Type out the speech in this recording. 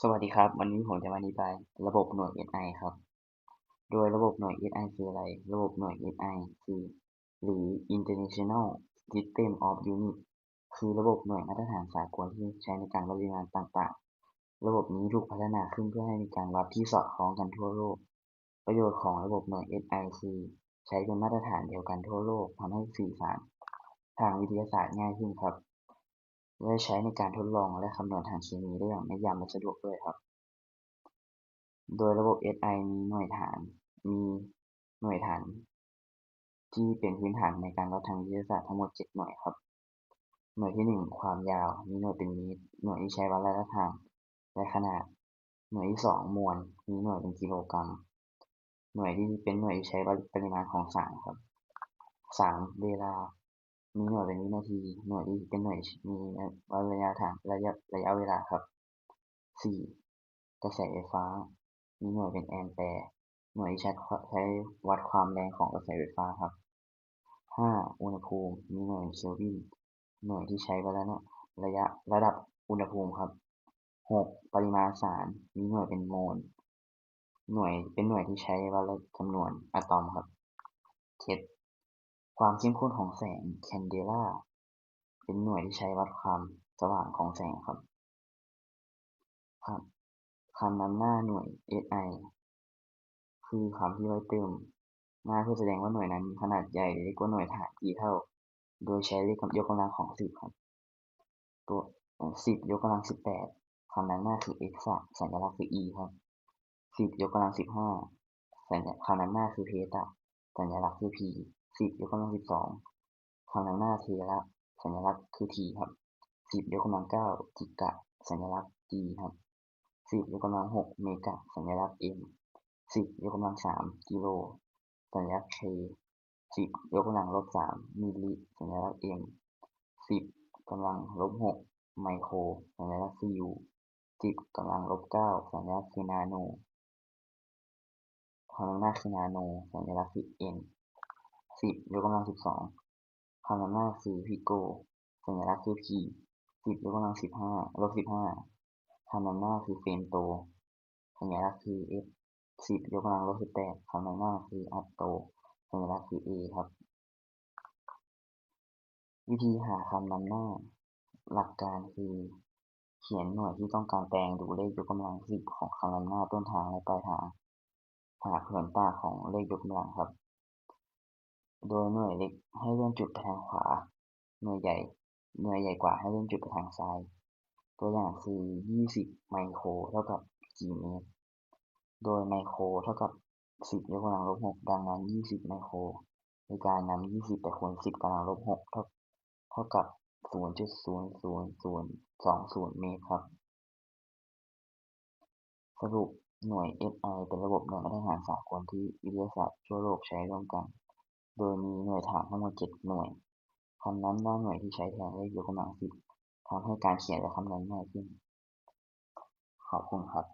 สวัสดีครับวันนี้ผมจะมาอธิบายระบบหน่วย SI ครับโดยระบบหน่วย SI คืออะไรระบบหน่วย SI คือหรือ International System of Units คือระบบหน่วยมาตรฐานสากลที่ใช้ในการวัดปริมาณต่างๆระบบนี้ถูกพัฒนาขึ้นเพื่อให้มีการวัดที่สอดคล้องกันทั่วโลกประโยชน์ของระบบหน่วย SI คือใช้เป็นมาตรฐานเดียวกันทั่วโลกทำให้สื่อสารทางวิทยาศาสตร์ง่ายขึ้นครับและใช้ในการทดลองและคำนวณทางเคมีได้อย่างแม่นยำและสะดวกด้วยครับ โดยระบบ SI มีมีหน่วยฐานที่เป็นพื้นฐานในการวัดทางวิทยาศาสตร์ทั้งหมด7หน่วยครับหน่วยที่1ความยาวมีหน่วยเป็นเมตรหน่วยที่ใช้วัดระยะทางและขนาดหน่วยที่2มวลมีหน่วยเป็นกิโลกรัมหน่วยที่เป็นหน่วยที่ใช้วัดปริมาณของสารครับ3เวลามีหน่วยเป็นวินาทีหน่วยที่เป็นหน่วยมีวัดระยะทางระยะเวลาครับ4กระแสไฟฟ้ามีหน่วยเป็นแอมแปร์หน่วยที่ใช้วัดความแรงของกระแสไฟฟ้าครับ5อุณหภูมิมีหน่วยเคลวินหน่วยที่ใช้วัดระดับอุณหภูมิครับ6ปริมาณสารมีหน่วยเป็นโมลเป็นหน่วยที่ใช้วัดจำนวนอะตอมครับ7ความเข้มข้นของแสงแคนเดล่าเป็นหน่วยที่ใช้วัดความสว่างของแสงครับครับคำนำหน้าหน่วย SI คือคำที่ไว้เติมหน้าเพื่อแสดงว่าหน่วยนั้นมีขนาดใหญ่หรือเล็กกว่าหน่วยฐานกี่เท่าโดยใช้เลขยกกำลังของ10ครับตัว10ยกกำลัง18คำนำหน้าคือ x สัญลักษณ์คือ e ครับ10ยกกำลัง15คำนำหน้าคือเพตาสัญลักษณ์คือ p 10ยกกำลัง12คำนำหน้าเทระสัญลักษณ์คือ t ครับ10ยกกำลัง9กิกะสัญลักษณ์ g ครับ10ยกกำลัง6เมกะสัญลักษณ์ m 10ยกกำลัง3กิโลสัญลักษณ์ k 10ยกกำลัง-3มิลลิสัญลักษณ์ m 10กำลัง-6ไมโครสัญลักษณ์ cu 10กำลัง-9สัญลักษณ์คือนาโนคำนำหน้าคือนาโนสัญลักษณ์คือ n 10ยกกำลัง12คำนำหน้าคือพิโกสัญลักษณ์คือ p 10ยกกำลัง15คำนำหน้าคือเฟมโตสัญลักษณ์คือ f 10ยกกำลัง18คำนำหน้าคืออัตโตสัญลักษณ์คือ a ครับวิธีหาคำนำหน้าหลักการคือเขียนหน่วยที่ต้องการแปลงดูเลขยกกำลัง10ของคำนำหน้าต้นทางและปลายทางหาส่วนต่างของเลขยกกำลังครับโดยหน่วยเล็กให้เลื่อนจุดไปทางขวาหน่วยใหญ่กว่าให้เลื่อนจุดไปทางซ้ายตัวอย่างคือ20ไมโครเท่ากับกี่เมตรโดยไมโครเท่ากับ10ยกกำลัง-6ดังนั้น20ไมโครในการนำ20ไปคูณ10กำลัง-6เท่ากับ0.00020เมตรครับสรุปหน่วย SI เป็นระบบหน่วยมาตรฐานสากลที่วิทยาศาสตร์ทั่วโลกใช้ร่วมกันโดยมีหน่วยฐานทั้งหมด7หน่วยคำนำหน้าหน่วยที่ใช้แทนเลขยกกำลัง10ทำให้การเขียนและคำนวณง่ายขึ้นขอบคุณครับ